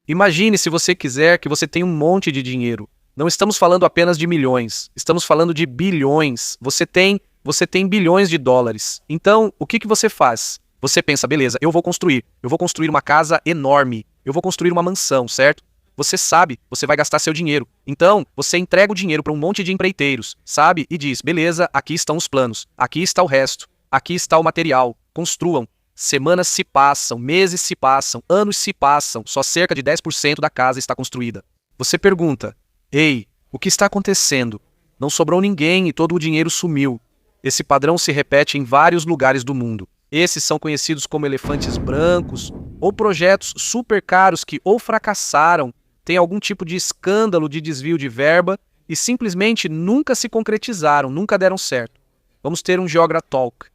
Imagine, se você quiser, que você tem um monte de dinheiro. Não estamos falando apenas de milhões, estamos falando de bilhões. Você tem bilhões de dólares. Então, o que você faz? Você pensa, beleza, eu vou construir uma casa enorme, eu vou construir uma mansão, certo? Você sabe, você vai gastar seu dinheiro. Então, você entrega o dinheiro para um monte de empreiteiros, sabe? E diz, beleza, aqui estão os planos, aqui está o resto, aqui está o material, construam. Semanas se passam, meses se passam, anos se passam, só cerca de 10% da casa está construída. Você pergunta, ei, o que está acontecendo? Não sobrou ninguém e todo o dinheiro sumiu. Esse padrão se repete em vários lugares do mundo. Esses são conhecidos como elefantes brancos, ou projetos super caros que ou fracassaram, têm algum tipo de escândalo de desvio de verba e simplesmente nunca se concretizaram, nunca deram certo. Vamos ter um Geogra Talk.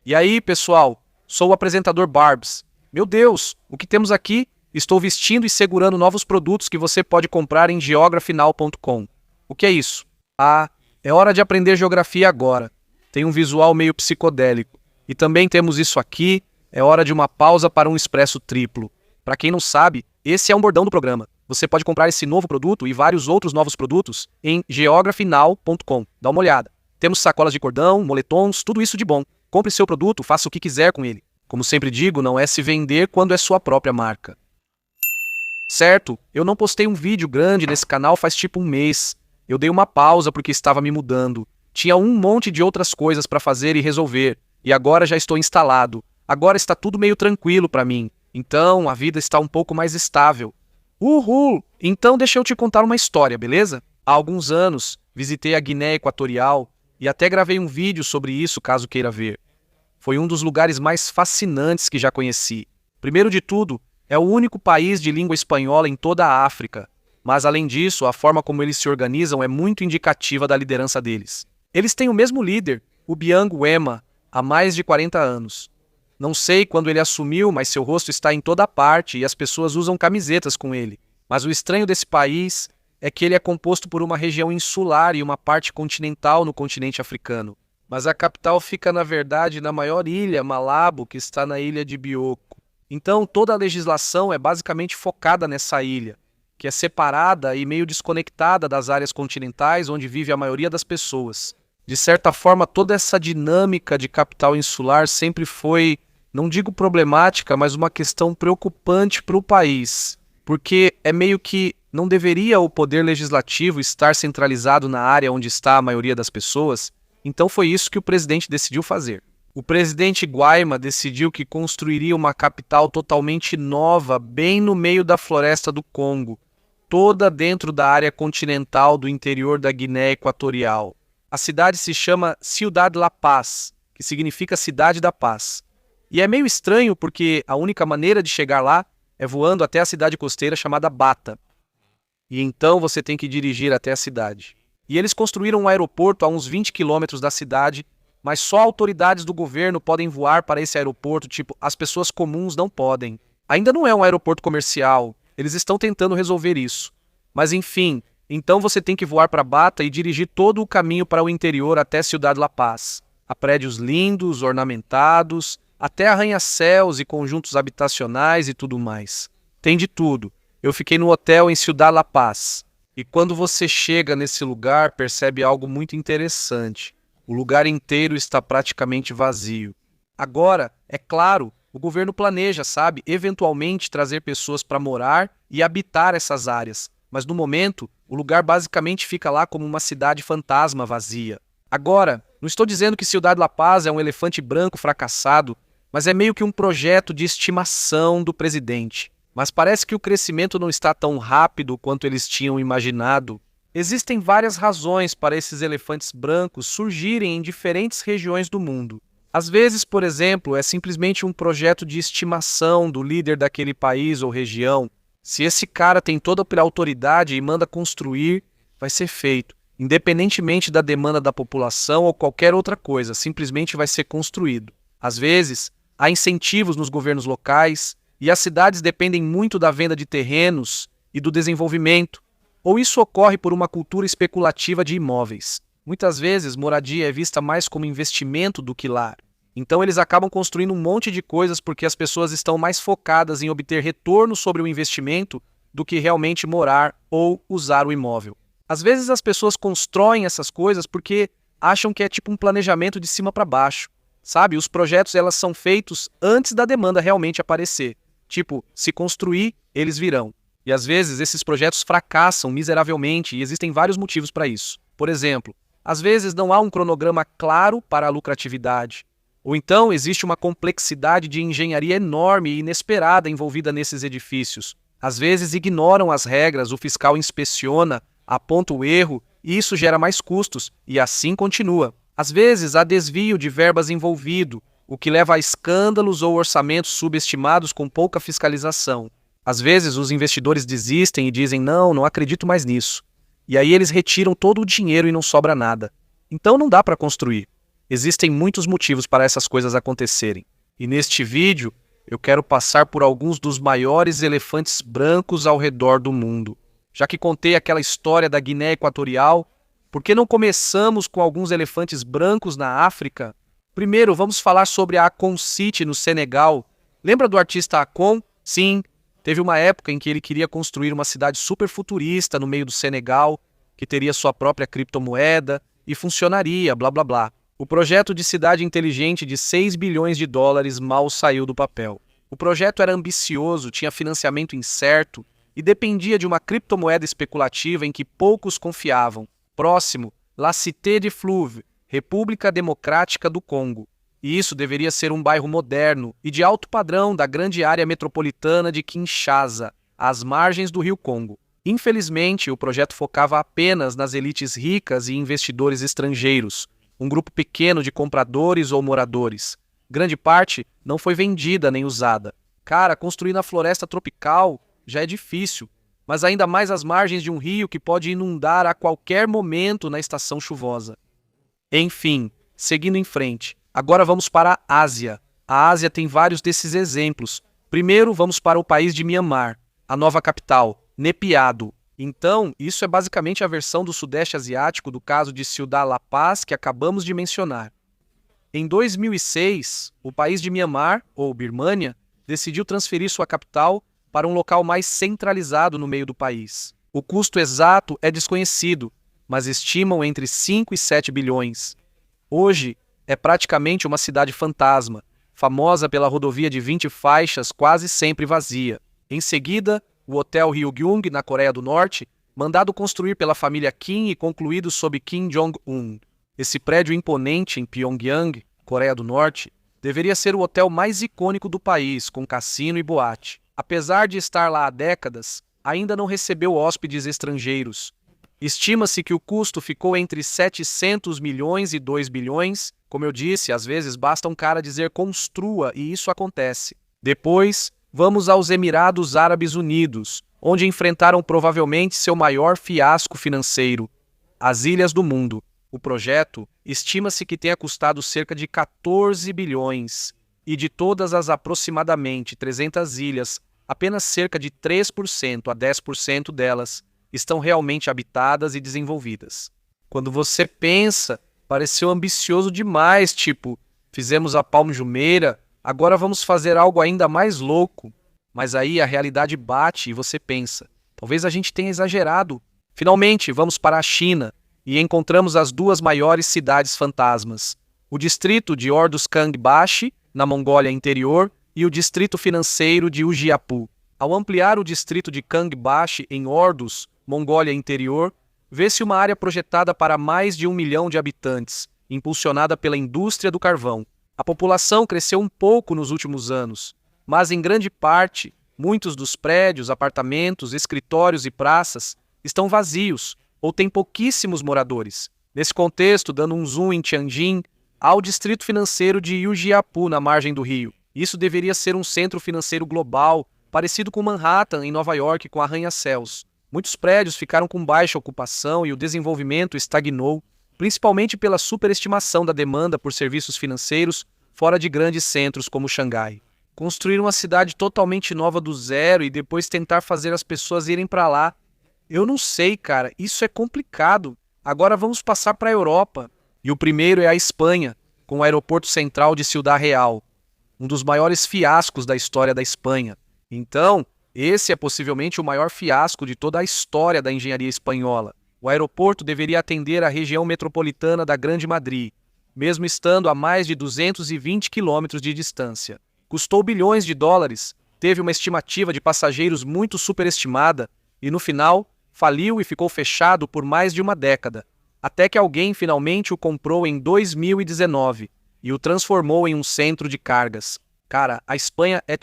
E aí, pessoal, sou o apresentador Barbs. Meu Deus, o que temos aqui? Estou vestindo e segurando novos produtos que você pode comprar em geografinal.com. O que é isso? Ah, é hora de aprender geografia agora. Tem um visual meio psicodélico. E também temos isso aqui, é hora de uma pausa para um expresso triplo. Para quem não sabe, esse é um bordão do programa. Você pode comprar esse novo produto e vários outros novos produtos em geografinal.com. Dá uma olhada. Temos sacolas de cordão, moletons, tudo isso de bom. Compre seu produto, faça o que quiser com ele. Como sempre digo, não é se vender quando é sua própria marca. Certo, eu não postei um vídeo grande nesse canal faz tipo um mês. Eu dei uma pausa porque estava me mudando. Tinha um monte de outras coisas para fazer e resolver. E agora já estou instalado. Agora está tudo meio tranquilo para mim. Então, a vida está um pouco mais estável. Uhul! Então deixa eu te contar uma história, beleza? Há alguns anos, visitei a Guiné Equatorial e até gravei um vídeo sobre isso, caso queira ver. Foi um dos lugares mais fascinantes que já conheci. Primeiro de tudo, é o único país de língua espanhola em toda a África. Mas, além disso, a forma como eles se organizam é muito indicativa da liderança deles. Eles têm o mesmo líder, o Biang Wema, há mais de 40 anos. Não sei quando ele assumiu, mas seu rosto está em toda parte e as pessoas usam camisetas com ele. Mas o estranho desse país é que ele é composto por uma região insular e uma parte continental no continente africano. Mas a capital fica, na verdade, na maior ilha, Malabo, que está na ilha de Bioko. Então, toda a legislação é basicamente focada nessa ilha, que é separada e meio desconectada das áreas continentais onde vive a maioria das pessoas. De certa forma, toda essa dinâmica de capital insular sempre foi, não digo problemática, mas uma questão preocupante para o país, porque é meio que não deveria o poder legislativo estar centralizado na área onde está a maioria das pessoas, então foi isso que o presidente decidiu fazer. O presidente Guaima decidiu que construiria uma capital totalmente nova, bem no meio da floresta do Congo, toda dentro da área continental do interior da Guiné Equatorial. A cidade se chama Ciudad La Paz, que significa Cidade da Paz. E é meio estranho porque a única maneira de chegar lá é voando até a cidade costeira chamada Bata. E então você tem que dirigir até a cidade. E eles construíram um aeroporto a uns 20 quilômetros da cidade, mas só autoridades do governo podem voar para esse aeroporto, tipo, as pessoas comuns não podem. Ainda não é um aeroporto comercial, eles estão tentando resolver isso. Mas enfim, então você tem que voar para Bata e dirigir todo o caminho para o interior até Ciudad La Paz. Há prédios lindos, ornamentados, até arranha-céus e conjuntos habitacionais e tudo mais. Tem de tudo. Eu fiquei no hotel em Ciudad La Paz. E quando você chega nesse lugar, percebe algo muito interessante. O lugar inteiro está praticamente vazio. Agora, é claro, o governo planeja, sabe, eventualmente trazer pessoas para morar e habitar essas áreas. Mas no momento, o lugar basicamente fica lá como uma cidade fantasma vazia. Agora, não estou dizendo que Ciudad La Paz é um elefante branco fracassado, mas é meio que um projeto de estimação do presidente. Mas parece que o crescimento não está tão rápido quanto eles tinham imaginado. Existem várias razões para esses elefantes brancos surgirem em diferentes regiões do mundo. Às vezes, por exemplo, é simplesmente um projeto de estimação do líder daquele país ou região. Se esse cara tem toda a autoridade e manda construir, vai ser feito. Independentemente da demanda da população ou qualquer outra coisa, simplesmente vai ser construído. Às vezes, há incentivos nos governos locais e as cidades dependem muito da venda de terrenos e do desenvolvimento. Ou isso ocorre por uma cultura especulativa de imóveis. Muitas vezes, moradia é vista mais como investimento do que lar. Então eles acabam construindo um monte de coisas porque as pessoas estão mais focadas em obter retorno sobre o investimento do que realmente morar ou usar o imóvel. Às vezes as pessoas constroem essas coisas porque acham que é tipo um planejamento de cima para baixo. Sabe, os projetos elas são feitos antes da demanda realmente aparecer. Tipo, se construir, eles virão. E às vezes esses projetos fracassam miseravelmente e existem vários motivos para isso. Por exemplo, às vezes não há um cronograma claro para a lucratividade. Ou então existe uma complexidade de engenharia enorme e inesperada envolvida nesses edifícios. Às vezes ignoram as regras, o fiscal inspeciona, aponta o erro e isso gera mais custos e assim continua. Às vezes há desvio de verbas envolvido, o que leva a escândalos ou orçamentos subestimados com pouca fiscalização. Às vezes os investidores desistem e dizem não acredito mais nisso. E aí eles retiram todo o dinheiro e não sobra nada. Então não dá para construir. Existem muitos motivos para essas coisas acontecerem. E neste vídeo eu quero passar por alguns dos maiores elefantes brancos ao redor do mundo. Já que contei aquela história da Guiné Equatorial, por que não começamos com alguns elefantes brancos na África? Primeiro, vamos falar sobre a Akon City, no Senegal. Lembra do artista Akon? Sim, teve uma época em que ele queria construir uma cidade super futurista no meio do Senegal, que teria sua própria criptomoeda e funcionaria, blá blá blá. O projeto de cidade inteligente de 6 bilhões de dólares mal saiu do papel. O projeto era ambicioso, tinha financiamento incerto e dependia de uma criptomoeda especulativa em que poucos confiavam. Próximo, La Cité de Fleuve, República Democrática do Congo. E isso deveria ser um bairro moderno e de alto padrão da grande área metropolitana de Kinshasa, às margens do Rio Congo. Infelizmente, o projeto focava apenas nas elites ricas e investidores estrangeiros, um grupo pequeno de compradores ou moradores. Grande parte não foi vendida nem usada. Cara, construir na floresta tropical já é difícil, mas ainda mais às margens de um rio que pode inundar a qualquer momento na estação chuvosa. Enfim, seguindo em frente, agora vamos para a Ásia. A Ásia tem vários desses exemplos. Primeiro, vamos para o país de Myanmar, a nova capital, Naypyidaw. Então, isso é basicamente a versão do Sudeste Asiático do caso de Ciudad La Paz que acabamos de mencionar. Em 2006, o país de Myanmar, ou Birmânia, decidiu transferir sua capital para um local mais centralizado no meio do país. O custo exato é desconhecido, mas estimam entre 5 e 7 bilhões. Hoje, é praticamente uma cidade fantasma, famosa pela rodovia de 20 faixas quase sempre vazia. Em seguida, o Hotel Ryugyong, na Coreia do Norte, mandado construir pela família Kim e concluído sob Kim Jong-un. Esse prédio imponente em Pyongyang, Coreia do Norte, deveria ser o hotel mais icônico do país, com cassino e boate. Apesar de estar lá há décadas, ainda não recebeu hóspedes estrangeiros. Estima-se que o custo ficou entre 700 milhões e 2 bilhões. Como eu disse, às vezes basta um cara dizer construa e isso acontece. Depois, vamos aos Emirados Árabes Unidos, onde enfrentaram provavelmente seu maior fiasco financeiro, as Ilhas do Mundo. O projeto estima-se que tenha custado cerca de 14 bilhões, e de todas as aproximadamente 300 ilhas, apenas cerca de 3% a 10% delas estão realmente habitadas e desenvolvidas. Quando você pensa, pareceu ambicioso demais, tipo, fizemos a Palm Jumeirah, agora vamos fazer algo ainda mais louco. Mas aí a realidade bate e você pensa, talvez a gente tenha exagerado. Finalmente, vamos para a China e encontramos as duas maiores cidades fantasmas. O distrito de Orduz-Kangbashi, na Mongólia Interior, e o distrito financeiro de Ujiapu. Ao ampliar o distrito de Kangbashi em Orduz, Mongólia Interior, vê-se uma área projetada para mais de 1 milhão de habitantes, impulsionada pela indústria do carvão. A população cresceu um pouco nos últimos anos, mas em grande parte, muitos dos prédios, apartamentos, escritórios e praças estão vazios ou têm pouquíssimos moradores. Nesse contexto, dando um zoom em Tianjin, há o distrito financeiro de Ujiapu na margem do rio. Isso deveria ser um centro financeiro global, parecido com Manhattan, em Nova York, com arranha-céus. Muitos prédios ficaram com baixa ocupação e o desenvolvimento estagnou, principalmente pela superestimação da demanda por serviços financeiros fora de grandes centros como Xangai. Construir uma cidade totalmente nova do zero e depois tentar fazer as pessoas irem para lá. Eu não sei, cara, isso é complicado. Agora vamos passar para a Europa. E o primeiro é a Espanha. com o aeroporto central de Ciudad Real, um dos maiores fiascos da história da Espanha. Então, esse é possivelmente o maior fiasco de toda a história da engenharia espanhola. O aeroporto deveria atender a região metropolitana da Grande Madrid, mesmo estando a mais de 220 quilômetros de distância. Custou bilhões de dólares, teve uma estimativa de passageiros muito superestimada e, no final, faliu e ficou fechado por mais de uma década, até que alguém finalmente o comprou em 2019 e o transformou em um centro de cargas. Cara, a Espanha é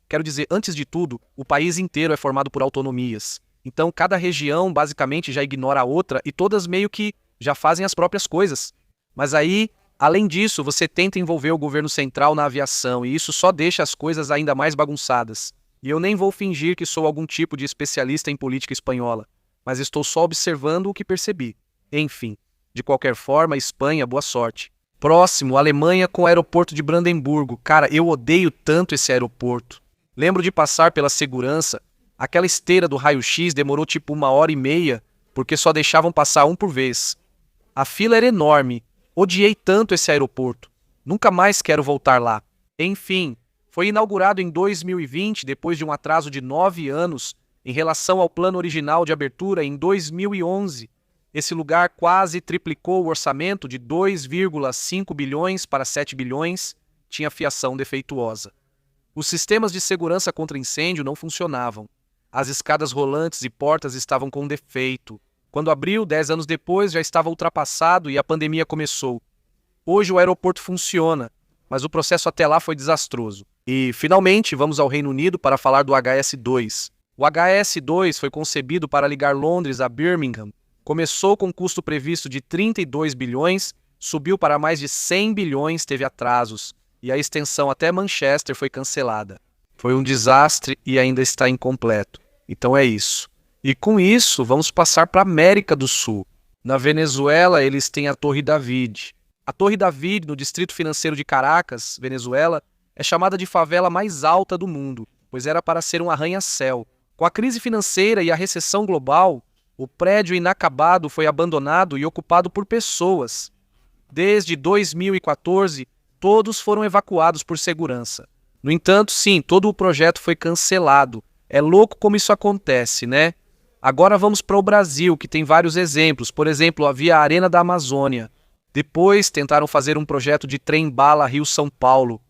quero dizer, antes de tudo, o país inteiro é formado por autonomias. Então, cada região basicamente já ignora a outra e todas meio que já fazem as próprias coisas. Mas aí, além disso, você tenta envolver o governo central na aviação e isso só deixa as coisas ainda mais bagunçadas. E eu nem vou fingir que sou algum tipo de especialista em política espanhola, mas estou só observando o que percebi. Enfim, de qualquer forma, Espanha, boa sorte. Próximo, Alemanha com o aeroporto de Brandemburgo. Cara, eu odeio tanto esse aeroporto. Lembro de passar pela segurança. Aquela esteira do raio-x demorou 1h30, porque só deixavam passar um por vez. A fila era enorme. Odiei tanto esse aeroporto. Nunca mais quero voltar lá. Enfim, foi inaugurado em 2020, depois de um atraso de 9 anos, em relação ao plano original de abertura em 2011. Esse lugar quase triplicou o orçamento de 2,5 bilhões para 7 bilhões, tinha fiação defeituosa. Os sistemas de segurança contra incêndio não funcionavam. As escadas rolantes e portas estavam com defeito. Quando abriu, 10 anos depois, já estava ultrapassado e a pandemia começou. Hoje o aeroporto funciona, mas o processo até lá foi desastroso. E, finalmente, vamos ao Reino Unido para falar do HS-2. O HS-2 foi concebido para ligar Londres a Birmingham. Começou com um custo previsto de 32 bilhões, subiu para mais de 100 bilhões, teve atrasos, e a extensão até Manchester foi cancelada. Foi um desastre e ainda está incompleto. Então é isso. E com isso, vamos passar para a América do Sul. Na Venezuela, eles têm a Torre David. A Torre David, no Distrito Financeiro de Caracas, Venezuela, é chamada de favela mais alta do mundo, pois era para ser um arranha-céu. Com a crise financeira e a recessão global, o prédio inacabado foi abandonado e ocupado por pessoas. Desde 2014, todos foram evacuados por segurança. No entanto, sim, todo o projeto foi cancelado. É louco como isso acontece, né? Agora vamos para o Brasil, que tem vários exemplos. Por exemplo, havia a Arena da Amazônia. Depois tentaram fazer um projeto de trem-bala Rio-São Paulo.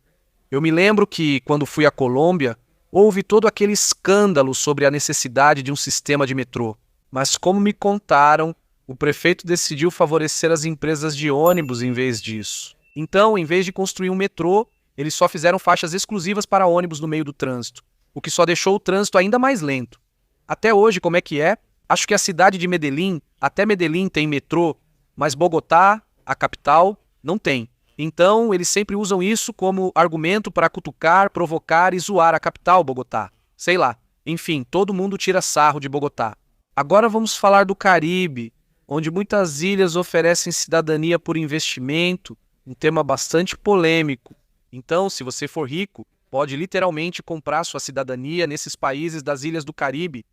Eu me lembro que, quando fui à Colômbia, houve todo aquele escândalo sobre a necessidade de um sistema de metrô. Mas como me contaram, o prefeito decidiu favorecer as empresas de ônibus em vez disso. Então, em vez de construir um metrô, eles só fizeram faixas exclusivas para ônibus no meio do trânsito, o que só deixou o trânsito ainda mais lento. Até hoje, como é que é? Acho que a cidade de Medellín, até Medellín tem metrô, mas Bogotá, a capital, não tem. Então, eles sempre usam isso como argumento para cutucar, provocar e zoar a capital, Bogotá. Sei lá. Enfim, todo mundo tira sarro de Bogotá. Agora vamos falar do Caribe, onde muitas ilhas oferecem cidadania por investimento, um tema bastante polêmico. Então, se você for rico, pode literalmente comprar sua cidadania nesses países das ilhas do Caribe.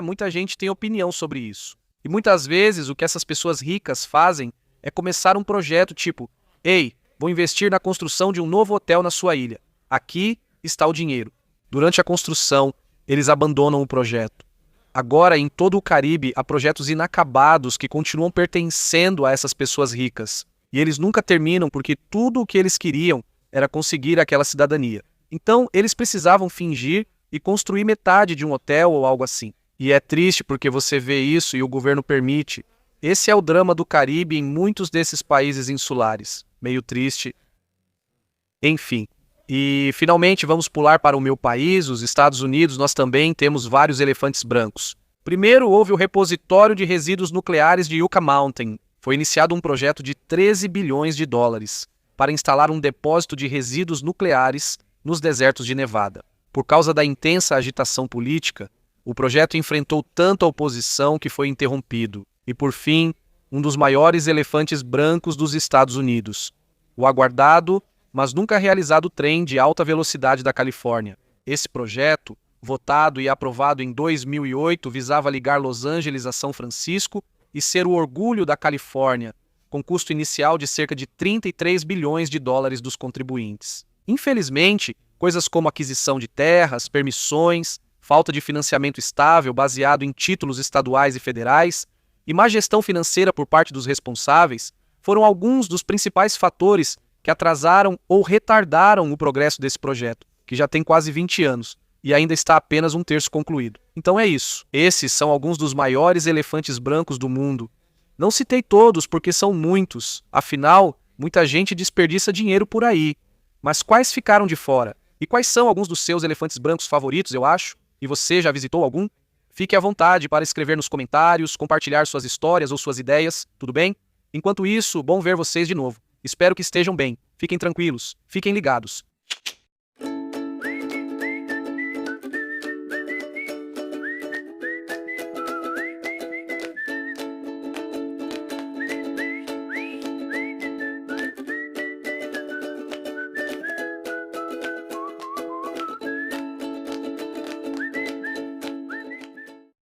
Muita gente tem opinião sobre isso. E muitas vezes o que essas pessoas ricas fazem é começar um projeto tipo: ei, vou investir na construção de um novo hotel na sua ilha. Aqui está o dinheiro. Durante a construção, eles abandonam o projeto. Agora, em todo o Caribe, há projetos inacabados que continuam pertencendo a essas pessoas ricas. E eles nunca terminam porque tudo o que eles queriam era conseguir aquela cidadania. Então, eles precisavam fingir e construir metade de um hotel ou algo assim. E é triste porque você vê isso e o governo permite. Esse é o drama do Caribe em muitos desses países insulares. Meio triste. Enfim. E, finalmente, vamos pular para o meu país, os Estados Unidos. Nós também temos vários elefantes brancos. Primeiro, houve o repositório de resíduos nucleares de Yucca Mountain. Foi iniciado um projeto de 13 bilhões de dólares para instalar um depósito de resíduos nucleares nos desertos de Nevada. Por causa da intensa agitação política, o projeto enfrentou tanta oposição que foi interrompido. E, por fim, um dos maiores elefantes brancos dos Estados Unidos. O aguardado, mas nunca realizado trem de alta velocidade da Califórnia. Esse projeto, votado e aprovado em 2008, visava ligar Los Angeles a São Francisco e ser o orgulho da Califórnia, com custo inicial de cerca de 33 bilhões de dólares dos contribuintes. Infelizmente, coisas como aquisição de terras, permissões, falta de financiamento estável baseado em títulos estaduais e federais e má gestão financeira por parte dos responsáveis foram alguns dos principais fatores que atrasaram ou retardaram o progresso desse projeto, que já tem quase 20 anos e ainda está apenas 1/3 concluído. Então é isso. Esses são alguns dos maiores elefantes brancos do mundo. Não citei todos porque são muitos, afinal, muita gente desperdiça dinheiro por aí. Mas quais ficaram de fora? E quais são alguns dos seus elefantes brancos favoritos, eu acho? E você já visitou algum? Fique à vontade para escrever nos comentários, compartilhar suas histórias ou suas ideias, tudo bem? Enquanto isso, bom ver vocês de novo. Espero que estejam bem. Fiquem tranquilos, fiquem ligados.